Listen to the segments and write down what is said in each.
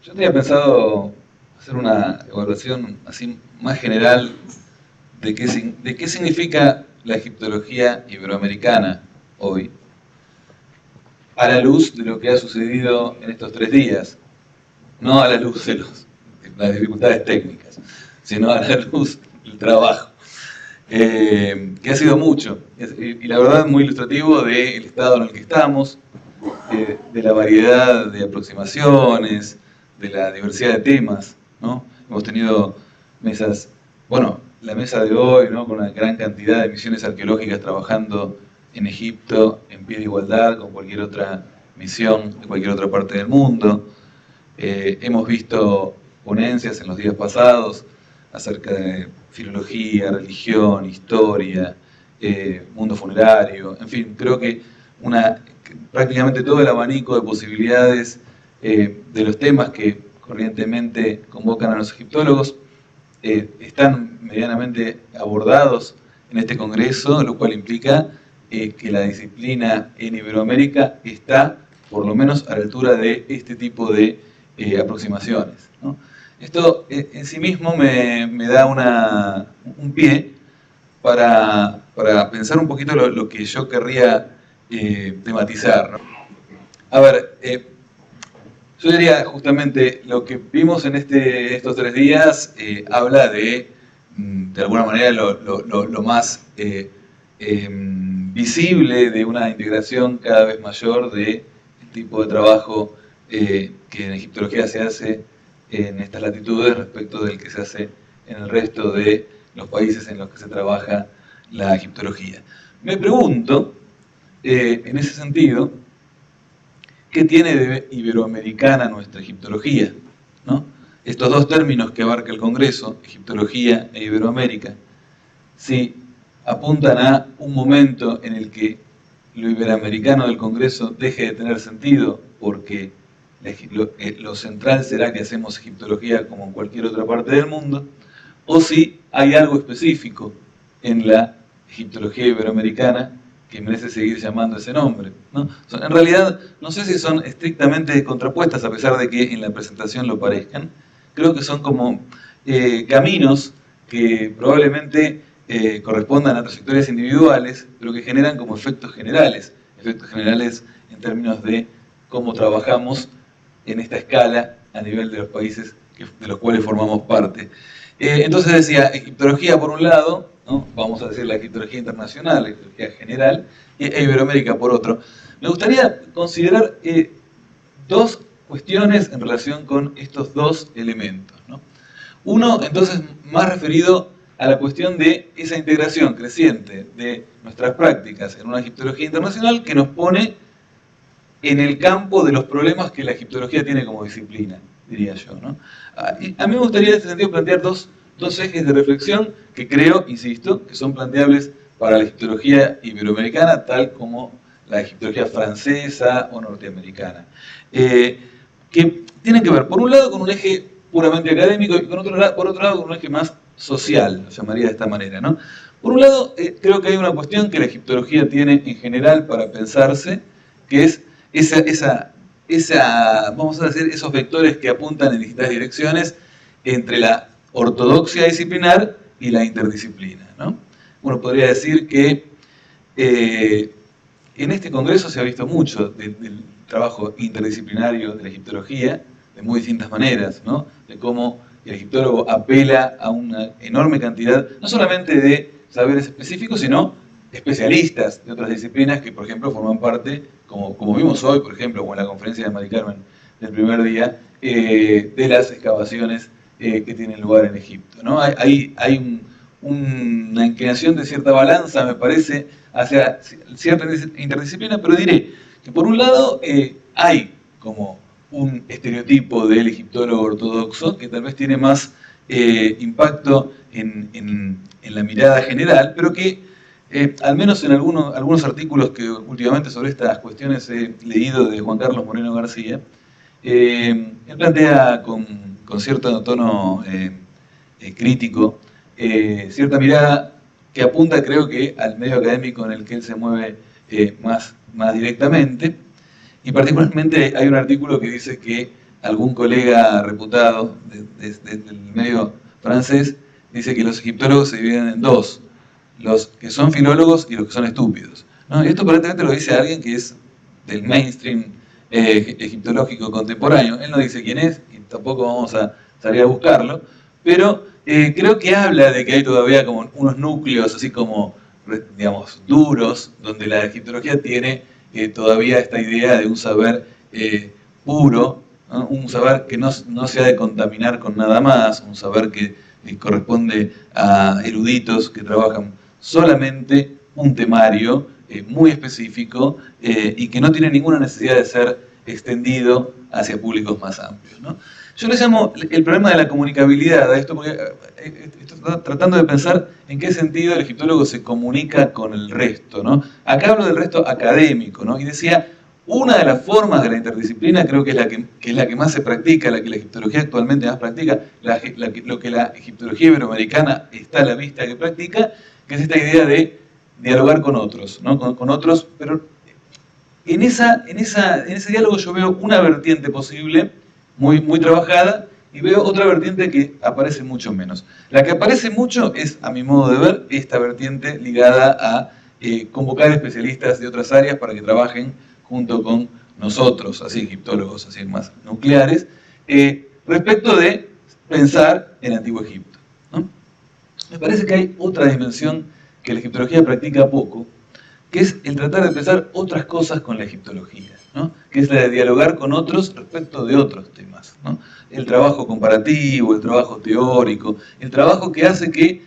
Yo tenía pensado hacer una evaluación así más general de qué significa la egiptología iberoamericana hoy, a la luz de lo que ha sucedido en estos 3 días, no a la luz de las dificultades técnicas, sino a la luz del trabajo, que ha sido mucho, y la verdad muy ilustrativo del estado en el que estamos, de la variedad de aproximaciones, de la diversidad de temas, ¿no? Hemos tenido mesas, bueno, la mesa de hoy, ¿no? Con una gran cantidad de misiones arqueológicas trabajando en Egipto en pie de igualdad con cualquier otra misión de cualquier otra parte del mundo. Hemos visto ponencias en los días pasados acerca de filología, religión, historia, mundo funerario, en fin, creo que prácticamente todo el abanico de posibilidades de los temas que corrientemente convocan a los egiptólogos están medianamente abordados en este congreso, lo cual implica que la disciplina en Iberoamérica está por lo menos a la altura de este tipo de aproximaciones, ¿no? Esto en sí mismo me da un pie para pensar un poquito lo que yo querría tematizar, ¿no? A ver, yo diría justamente lo que vimos en estos 3 días habla de alguna manera lo más visible de una integración cada vez mayor de tipo de trabajo que en egiptología se hace en estas latitudes respecto del que se hace en el resto de los países en los que se trabaja la egiptología. Me pregunto, en ese sentido, ¿qué tiene de iberoamericana nuestra egiptología, ¿no? Estos dos términos que abarca el Congreso, egiptología e Iberoamérica, si apuntan a un momento en el que lo iberoamericano del Congreso deje de tener sentido porque lo central será que hacemos egiptología como en cualquier otra parte del mundo, o si hay algo específico en la egiptología iberoamericana que merece seguir llamando ese nombre, ¿no? En realidad, no sé si son estrictamente contrapuestas, a pesar de que en la presentación lo parezcan. Creo que son como caminos que probablemente correspondan a trayectorias individuales, pero que generan como efectos generales en términos de cómo trabajamos en esta escala a nivel de los países de los cuales formamos parte. Entonces decía, egiptología por un lado, ¿no? Vamos a decir la egiptología internacional, la egiptología general, e Iberoamérica por otro. Me gustaría considerar dos cuestiones en relación con estos dos elementos, ¿no? Uno, entonces, más referido a la cuestión de esa integración creciente de nuestras prácticas en una egiptología internacional que nos pone en el campo de los problemas que la egiptología tiene como disciplina, diría yo, ¿no? A mí me gustaría en este sentido plantear dos ejes de reflexión que creo, insisto, que son planteables para la egiptología iberoamericana, tal como la egiptología francesa o norteamericana, que tienen que ver, por un lado, con un eje puramente académico y por otro lado, con un eje más social, lo llamaría de esta manera, ¿no? Por un lado, creo que hay una cuestión que la egiptología tiene en general para pensarse, que es vamos a decir, esos vectores que apuntan en distintas direcciones entre la ortodoxia disciplinar y la interdisciplina, ¿no? Uno podría decir que en este congreso se ha visto mucho del trabajo interdisciplinario de la egiptología, de muy distintas maneras, ¿no? De cómo el egiptólogo apela a una enorme cantidad, no solamente de saberes específicos, sino especialistas de otras disciplinas que, por ejemplo, forman parte, como vimos hoy, por ejemplo, o en la conferencia de Mari Carmen del primer día, de las excavaciones que tienen lugar en Egipto, ¿no? Hay una inclinación de cierta balanza, me parece, hacia cierta interdisciplina, pero diré que por un lado hay como un estereotipo del egiptólogo ortodoxo que tal vez tiene más impacto en la mirada general, pero que al menos en algunos artículos que últimamente sobre estas cuestiones he leído de Juan Carlos Moreno García, él plantea con cierto tono crítico cierta mirada que apunta, creo que, al medio académico en el que él se mueve más directamente, y particularmente hay un artículo que dice que algún colega reputado del medio francés dice que los egiptólogos se dividen en dos, los que son filólogos y los que son estúpidos, ¿no? Y esto aparentemente lo dice alguien que es del mainstream egiptológico contemporáneo. Él no dice quién es, y tampoco vamos a salir a buscarlo, pero creo que habla de que hay todavía como unos núcleos así como, digamos, duros, donde la egiptología tiene todavía esta idea de un saber puro, ¿no? Un saber que no se ha de contaminar con nada más, un saber que corresponde a eruditos que trabajan solamente un temario muy específico y que no tiene ninguna necesidad de ser extendido hacia públicos más amplios, ¿no? Yo le llamo el problema de la comunicabilidad a esto, porque estoy tratando de pensar en qué sentido el egiptólogo se comunica con el resto, ¿no? Acá hablo del resto académico, ¿no? Y decía, una de las formas de la interdisciplina, creo que es la que más se practica, la que la egiptología actualmente más practica, lo que la egiptología iberoamericana está a la vista que practica, que es esta idea de dialogar con otros, ¿no? Con otros, pero en ese diálogo yo veo una vertiente posible, muy trabajada, y veo otra vertiente que aparece mucho menos. La que aparece mucho es, a mi modo de ver, esta vertiente ligada a convocar especialistas de otras áreas para que trabajen junto con nosotros, así egiptólogos, así más nucleares, respecto de pensar en el Antiguo Egipto, ¿no? Me parece que hay otra dimensión que la egiptología practica poco, que es el tratar de pensar otras cosas con la egiptología, ¿no? Que es la de dialogar con otros respecto de otros temas, ¿no? El trabajo comparativo, el trabajo teórico, el trabajo que hace que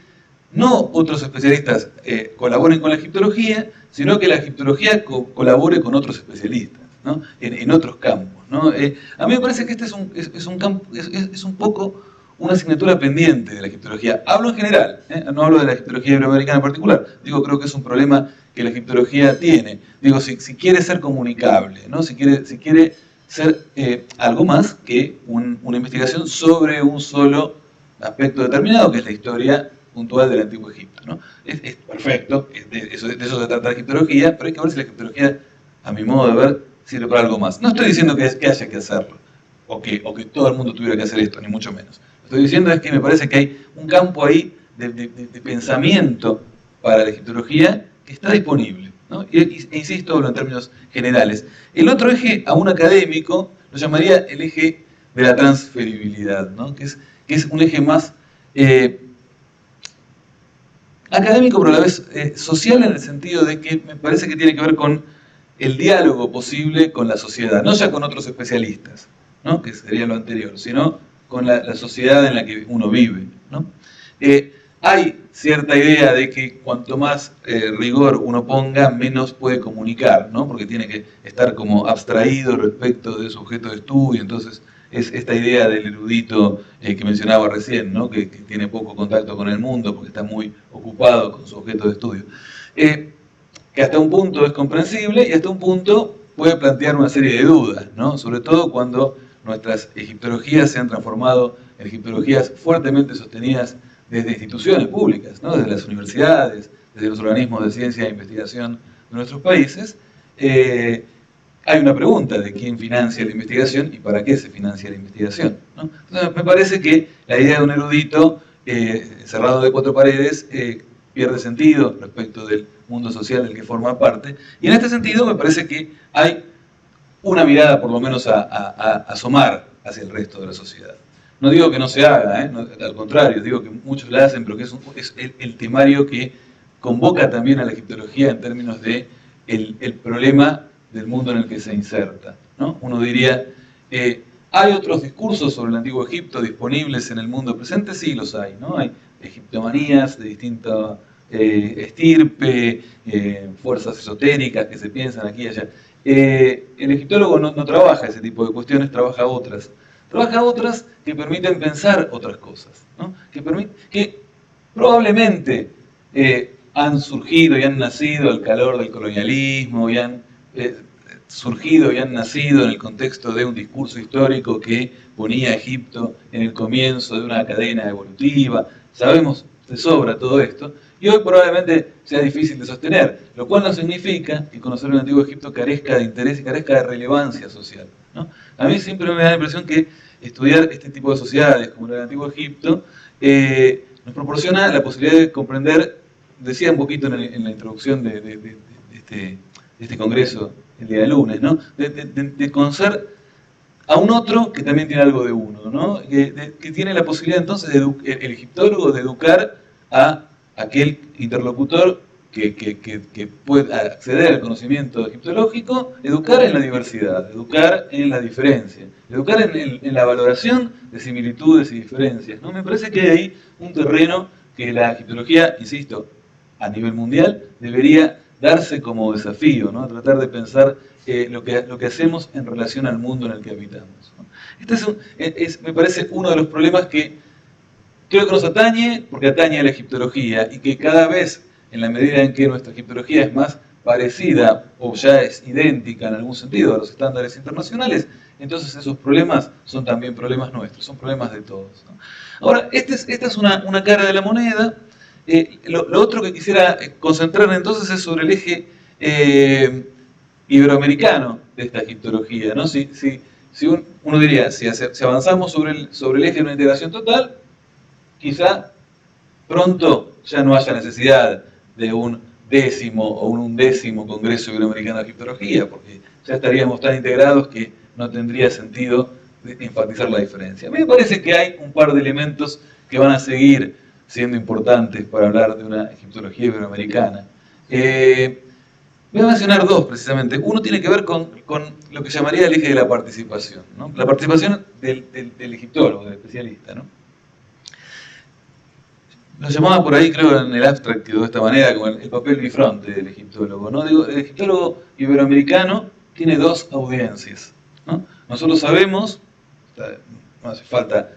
no otros especialistas colaboren con la egiptología, sino que la egiptología colabore con otros especialistas, ¿no? En otros campos, ¿no? A mí me parece que este es un poco una asignatura pendiente de la egiptología. Hablo en general, no hablo de la egiptología iberoamericana en particular. Digo, creo que es un problema que la egiptología tiene. Digo, si quiere ser comunicable, ¿no? Si quiere ser algo más que una investigación sobre un solo aspecto determinado, que es la historia puntual del Antiguo Egipto, ¿no? Es perfecto, de eso se trata la egiptología, pero hay que ver si la egiptología, a mi modo de ver, sirve para algo más. No estoy diciendo que haya que hacerlo, o que todo el mundo tuviera que hacer esto, ni mucho menos. Lo que estoy diciendo es que me parece que hay un campo ahí de pensamiento para la egiptología que está disponible, ¿no? E insisto, hablo en términos generales. El otro eje, a un académico, lo llamaría el eje de la transferibilidad, ¿no? Que es un eje más académico, pero a la vez social, en el sentido de que me parece que tiene que ver con el diálogo posible con la sociedad, no ya con otros especialistas, ¿no? Que sería lo anterior, sino con la sociedad en la que uno vive, ¿no? Hay cierta idea de que cuanto más rigor uno ponga, menos puede comunicar, ¿no? Porque tiene que estar como abstraído respecto de su objeto de estudio. Entonces es esta idea del erudito que mencionaba recién, ¿no? Que tiene poco contacto con el mundo porque está muy ocupado con su objeto de estudio. Que hasta un punto es comprensible y hasta un punto puede plantear una serie de dudas, ¿no? Sobre todo cuando nuestras egiptologías se han transformado en egiptologías fuertemente sostenidas desde instituciones públicas, ¿no? Desde las universidades, desde los organismos de ciencia e investigación de nuestros países. Hay una pregunta de quién financia la investigación y para qué se financia la investigación, ¿no? Entonces, me parece que la idea de un erudito cerrado de cuatro paredes pierde sentido respecto del mundo social del que forma parte, y en este sentido me parece que hay una mirada por lo menos a asomar hacia el resto de la sociedad. No digo que no se haga, no, al contrario, digo que muchos la hacen, pero que es el temario que convoca también a la egiptología en términos de el problema del mundo en el que se inserta, ¿no? Uno diría, ¿hay otros discursos sobre el Antiguo Egipto disponibles en el mundo presente? Sí, los hay, ¿no? Hay egiptomanías de distinta estirpe, fuerzas esotéricas que se piensan aquí y allá. El egiptólogo no trabaja ese tipo de cuestiones, trabaja otras. Trabaja otras que permiten pensar otras cosas, ¿no? Que probablemente han surgido y han nacido al calor del colonialismo y han surgido y han nacido en el contexto de un discurso histórico que ponía a Egipto en el comienzo de una cadena evolutiva. Sabemos te sobra todo esto, y hoy probablemente sea difícil de sostener, lo cual no significa que conocer el Antiguo Egipto carezca de interés y carezca de relevancia social, ¿no? A mí siempre me da la impresión que estudiar este tipo de sociedades, como el Antiguo Egipto, nos proporciona la posibilidad de comprender, decía un poquito en la introducción de este congreso el día de lunes, ¿no? De conocer a un otro que también tiene algo de uno, ¿no? Que tiene la posibilidad entonces el egiptólogo de educar a aquel interlocutor que puede acceder al conocimiento egiptológico, educar en la diversidad, educar en la diferencia, educar en la valoración de similitudes y diferencias, ¿no? Me parece que hay ahí un terreno que la egiptología, insisto, a nivel mundial, debería darse como desafío, ¿no? Tratar de pensar lo que hacemos en relación al mundo en el que habitamos, ¿no? Este me parece uno de los problemas que creo que nos atañe, porque atañe a la egiptología, y que cada vez, en la medida en que nuestra egiptología es más parecida o ya es idéntica en algún sentido a los estándares internacionales, entonces esos problemas son también problemas nuestros, son problemas de todos, ¿no? Ahora, esta es una cara de la moneda. Lo otro que quisiera concentrar entonces es sobre el eje iberoamericano de esta egiptología, ¿no? Si uno diría, si avanzamos sobre el eje de una integración total, quizá pronto ya no haya necesidad de un 10º o un 11º Congreso Iberoamericano de Egiptología, porque ya estaríamos tan integrados que no tendría sentido enfatizar la diferencia. A mí me parece que hay un par de elementos que van a seguir siendo importantes para hablar de una egiptología iberoamericana. Voy a mencionar dos precisamente. Uno tiene que ver con lo que llamaría el eje de la participación, ¿no? La participación del egiptólogo, del especialista, ¿no? Lo llamaba por ahí, creo, en el abstract quedó de esta manera, como el papel bifronte del egiptólogo, ¿no? Digo, el egiptólogo iberoamericano tiene dos audiencias, ¿no? Nosotros sabemos, no hace falta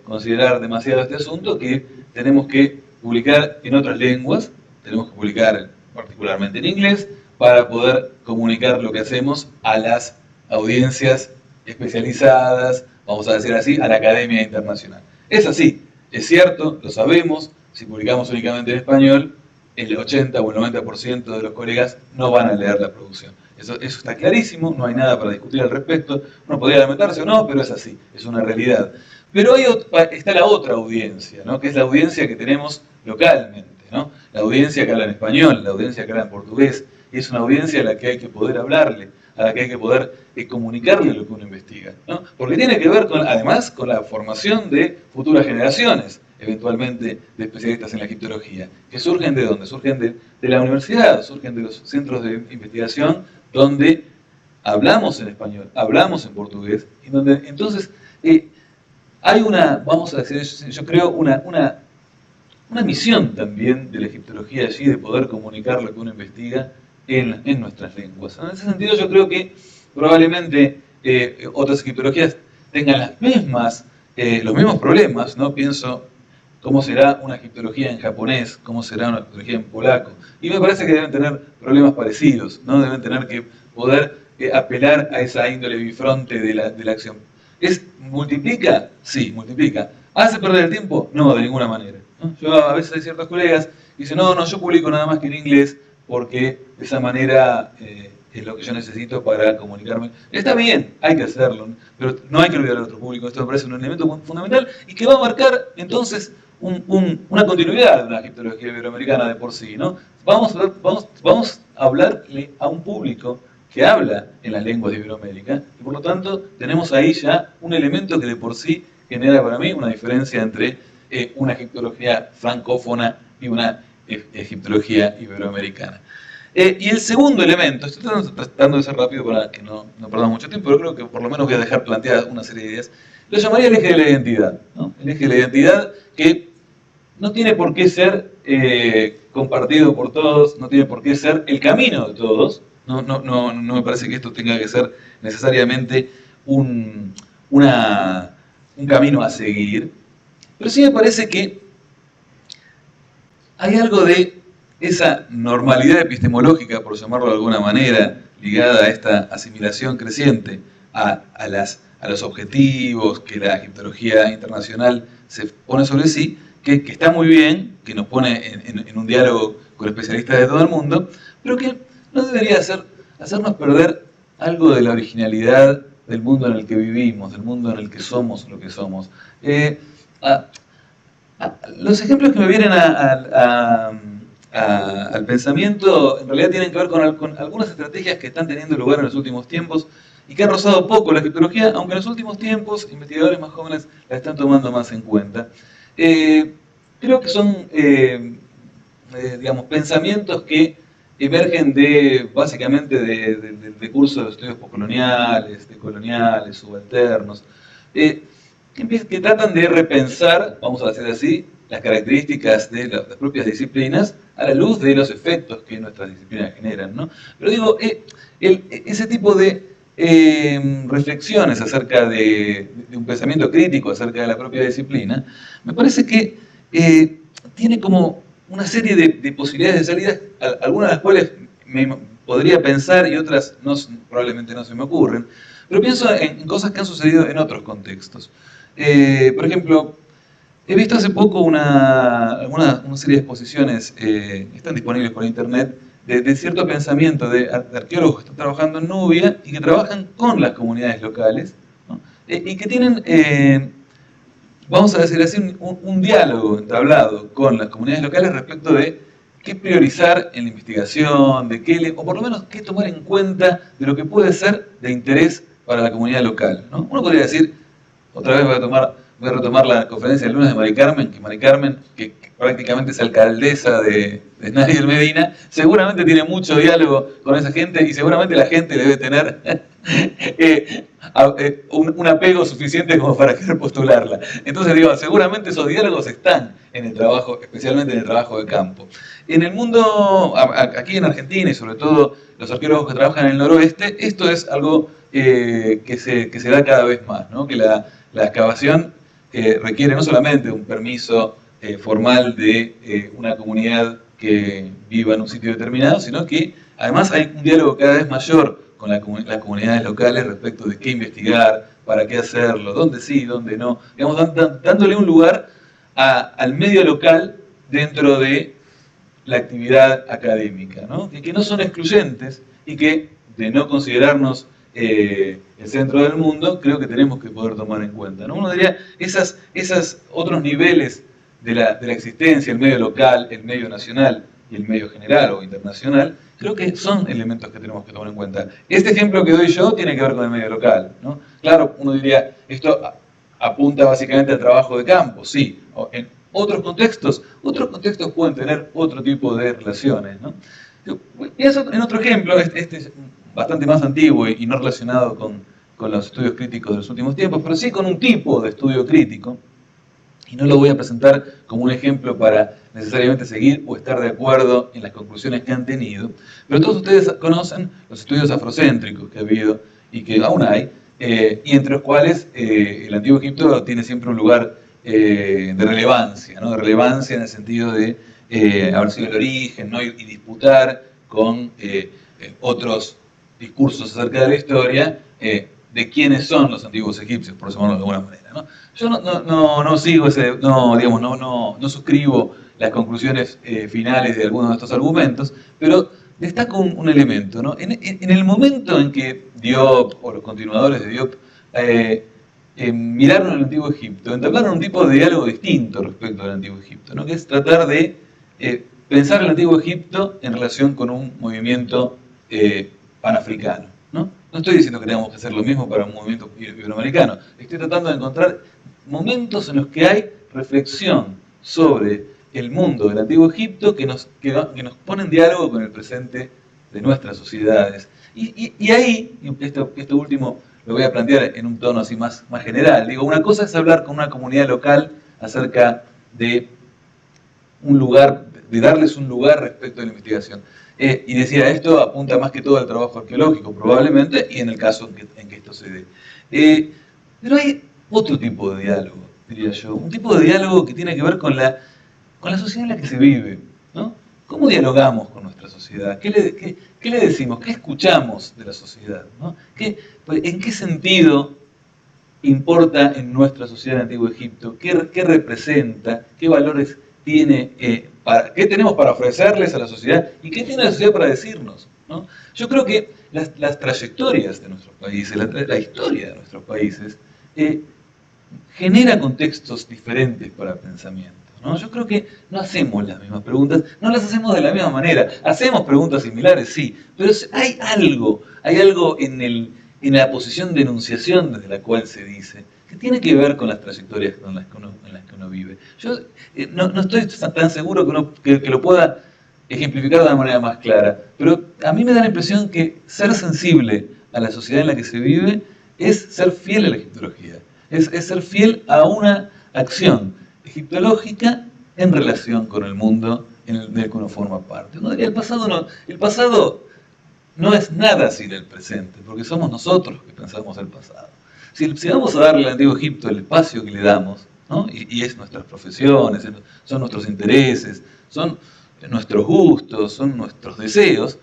considerar demasiado este asunto, que tenemos que publicar en otras lenguas, tenemos que publicar particularmente en inglés, para poder comunicar lo que hacemos a las audiencias especializadas, vamos a decir así, a la academia internacional. Es así. Es cierto, lo sabemos, si publicamos únicamente en español, el 80 o el 90% de los colegas no van a leer la producción. Eso está clarísimo, no hay nada para discutir al respecto, uno podría lamentarse o no, pero es así, es una realidad. Pero está la otra audiencia, ¿no? Que es la audiencia que tenemos localmente, ¿no? La audiencia que habla en español, la audiencia que habla en portugués, y es una audiencia a la que hay que poder hablarle, a la que hay que poder comunicarle lo que uno investiga, ¿no? Porque tiene que ver, además, con la formación de futuras generaciones, eventualmente, de especialistas en la egiptología, que surgen ¿de dónde? Surgen de la universidad, surgen de los centros de investigación donde hablamos en español, hablamos en portugués, y donde entonces hay vamos a decir, yo creo, una misión también de la egiptología allí de poder comunicar lo que uno investiga en nuestras lenguas. En ese sentido yo creo que probablemente otras egiptologías tengan los mismos problemas, ¿no? Pienso cómo será una egiptología en japonés, cómo será una egiptología en polaco, y me parece que deben tener problemas parecidos, ¿no? Deben tener que poder apelar a esa índole bifronte de la acción. ¿Multiplica? Sí, multiplica. ¿Hace perder el tiempo? No, de ninguna manera, ¿no? Yo a veces hay ciertos colegas que dicen, no, yo publico nada más que en inglés, porque de esa manera es lo que yo necesito para comunicarme. Está bien, hay que hacerlo, pero no hay que olvidar al otro público. Esto me parece un elemento fundamental y que va a marcar entonces una continuidad de una egiptología iberoamericana de por sí, ¿no? Vamos a hablarle a un público que habla en las lenguas de Iberoamérica y por lo tanto tenemos ahí ya un elemento que de por sí genera para mí una diferencia entre una egiptología francófona y una egiptología iberoamericana. Y el segundo elemento, estoy tratando de ser rápido para que no perdamos mucho tiempo, pero creo que por lo menos voy a dejar planteadas una serie de ideas. Lo llamaría el eje de la identidad, ¿no? El eje de la identidad que no tiene por qué ser compartido por todos, no tiene por qué ser el camino de todos. No me parece que esto tenga que ser necesariamente un camino a seguir, pero sí me parece que hay algo de esa normalidad epistemológica, por llamarlo de alguna manera, ligada a esta asimilación creciente a los objetivos que la egiptología internacional se pone sobre sí, que está muy bien, que nos pone en un diálogo con especialistas de todo el mundo, pero que no debería hacernos perder algo de la originalidad del mundo en el que vivimos, del mundo en el que somos lo que somos. A- los ejemplos que me vienen al pensamiento en realidad tienen que ver con algunas estrategias que están teniendo lugar en los últimos tiempos y que han rozado poco la egiptología, aunque en los últimos tiempos investigadores más jóvenes la están tomando más en cuenta. Creo que son, digamos, pensamientos que emergen básicamente del curso de los estudios postcoloniales, decoloniales, subalternos, que tratan de repensar, vamos a decir así, las características de las propias disciplinas a la luz de los efectos que nuestras disciplinas generan, ¿no? Pero digo, ese tipo de reflexiones acerca de un pensamiento crítico acerca de la propia disciplina, me parece que tiene como una serie de posibilidades de salida, algunas de las cuales me podría pensar y otras probablemente no se me ocurren, pero pienso en cosas que han sucedido en otros contextos. Por ejemplo, he visto hace poco una serie de exposiciones, están disponibles por internet, de cierto pensamiento de arqueólogos que están trabajando en Nubia y que trabajan con las comunidades locales, ¿no? Y que tienen, vamos a decir así, un diálogo entablado con las comunidades locales respecto de qué priorizar en la investigación, o por lo menos qué tomar en cuenta de lo que puede ser de interés para la comunidad local, ¿no? Uno podría decir, otra vez voy a retomar la conferencia del lunes de Mari Carmen, que prácticamente es alcaldesa de Nadir Medina, seguramente tiene mucho diálogo con esa gente y seguramente la gente debe tener un apego suficiente como para querer postularla. Entonces digo, seguramente esos diálogos están en el trabajo, especialmente en el trabajo de campo. En el mundo, aquí en Argentina y sobre todo los arqueólogos que trabajan en el noroeste, esto es algo que se da cada vez más, ¿no? Que la excavación requiere no solamente un permiso formal de una comunidad que viva en un sitio determinado, sino que además hay un diálogo cada vez mayor con las comunidades locales respecto de qué investigar, para qué hacerlo, dónde sí, dónde no. Digamos, dándole un lugar al medio local dentro de la actividad académica, ¿no? Que no son excluyentes y que, de no considerarnos el centro del mundo, creo que tenemos que poder tomar en cuenta, ¿no? Uno diría, esas otros niveles de la existencia, el medio local, el medio nacional y el medio general o internacional, creo que son elementos que tenemos que tomar en cuenta. Este ejemplo que doy yo tiene que ver con el medio local, ¿no? Claro, uno diría, esto apunta básicamente al trabajo de campo, sí. En otros contextos pueden tener otro tipo de relaciones, ¿no? Pienso en otro ejemplo, este es bastante más antiguo y no relacionado con los estudios críticos de los últimos tiempos, pero sí con un tipo de estudio crítico, y no lo voy a presentar como un ejemplo para necesariamente seguir o estar de acuerdo en las conclusiones que han tenido, pero todos ustedes conocen los estudios afrocéntricos que ha habido y que aún hay, y entre los cuales el Antiguo Egipto tiene siempre un lugar de relevancia, ¿no? De relevancia en el sentido de haber sido el origen, ¿no? y disputar con otros discursos acerca de la historia de quiénes son los antiguos egipcios, por llamarlo de alguna manera, ¿no? Yo no sigo digamos, no suscribo las conclusiones finales de algunos de estos argumentos, pero destaco un elemento, ¿no? En el momento en que Diop o los continuadores de Diop miraron al Antiguo Egipto, entablaron un tipo de diálogo distinto respecto al Antiguo Egipto, ¿no? Que es tratar de pensar el Antiguo Egipto en relación con un movimiento panafricano, ¿no? No estoy diciendo que tengamos que hacer lo mismo para un movimiento iberoamericano, estoy tratando de encontrar momentos en los que hay reflexión sobre el mundo del Antiguo Egipto que nos pone en diálogo con el presente de nuestras sociedades. Y ahí, esto último lo voy a plantear en un tono así más general, digo, una cosa es hablar con una comunidad local acerca de un lugar, de darles un lugar respecto a la investigación. Y decía, esto apunta más que todo al trabajo arqueológico, probablemente, y en el caso en que esto se dé. Pero hay otro tipo de diálogo, diría yo, un tipo de diálogo que tiene que ver con la sociedad en la que se vive, ¿no? ¿Cómo dialogamos con nuestra sociedad? ¿Qué le decimos? ¿Qué escuchamos de la sociedad? ¿No? ¿En qué sentido importa en nuestra sociedad en Antiguo Egipto, qué representa, qué valores tiene, qué tenemos para ofrecerles a la sociedad y qué tiene la sociedad para decirnos, ¿no? Yo creo que las trayectorias de nuestros países, la historia de nuestros países, genera contextos diferentes para el pensamiento, ¿no? Yo creo que no hacemos las mismas preguntas, no las hacemos de la misma manera. Hacemos preguntas similares, sí, pero hay algo en la posición de enunciación desde la cual se dice, que tiene que ver con las trayectorias en las que uno vive. Yo no estoy tan seguro que lo pueda ejemplificar de una manera más clara, pero a mí me da la impresión que ser sensible a la sociedad en la que se vive es ser fiel a la egiptología. Es ser fiel a una acción egiptológica en relación con el mundo del que uno forma parte. Uno diría, el pasado no es así sin el presente, porque somos nosotros que pensamos el pasado. Si vamos a darle al Antiguo Egipto el espacio que le damos, ¿no? y es nuestras profesiones, son nuestros intereses, son nuestros gustos, son nuestros deseos,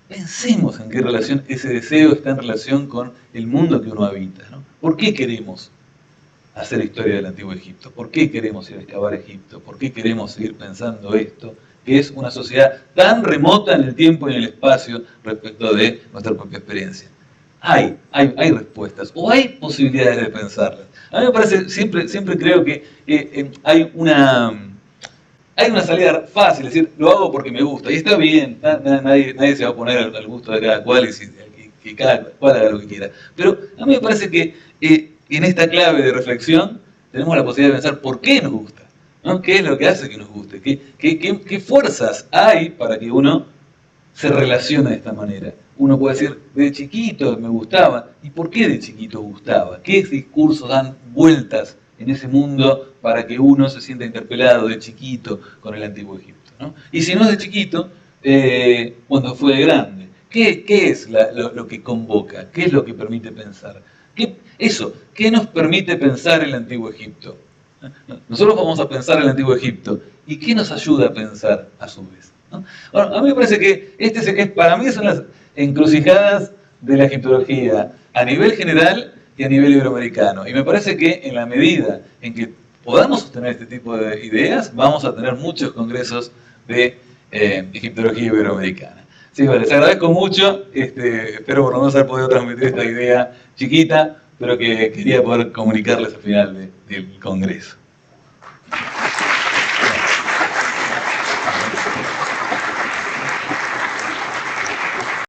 pensemos en qué relación ese deseo está en relación con el mundo que uno habita, ¿no? ¿Por qué queremos hacer historia del Antiguo Egipto? ¿Por qué queremos ir a excavar Egipto? ¿Por qué queremos seguir pensando esto? Que es una sociedad tan remota en el tiempo y en el espacio respecto de nuestra propia experiencia. Hay respuestas, o hay posibilidades de pensarlas. A mí me parece, siempre creo que hay una salida fácil, es decir, lo hago porque me gusta, y está bien, nadie se va a poner al gusto de cada cual y que cada cual haga lo que quiera. Pero a mí me parece que en esta clave de reflexión tenemos la posibilidad de pensar por qué nos gusta, ¿no? ¿Qué es lo que hace que nos guste? ¿Qué fuerzas hay para que uno se relacione de esta manera? Uno puede decir, de chiquito me gustaba, ¿y por qué de chiquito gustaba? ¿Qué discursos dan vueltas en ese mundo para que uno se sienta interpelado de chiquito con el Antiguo Egipto, ¿no? Y si no es de chiquito, cuando fue de grande, ¿qué es lo que convoca? ¿Qué es lo que permite pensar? ¿Qué nos permite pensar el Antiguo Egipto? Nosotros vamos a pensar el Antiguo Egipto, ¿y qué nos ayuda a pensar a su vez, ¿no? Bueno, a mí me parece que para mí son las encrucijadas de la egiptología a nivel general y a nivel iberoamericano. Y me parece que en la medida en que podamos sostener este tipo de ideas, vamos a tener muchos congresos de egiptología iberoamericana. Sí, vale, les agradezco mucho, espero por lo menos haber podido transmitir esta idea chiquita, pero que quería poder comunicarles al final del congreso.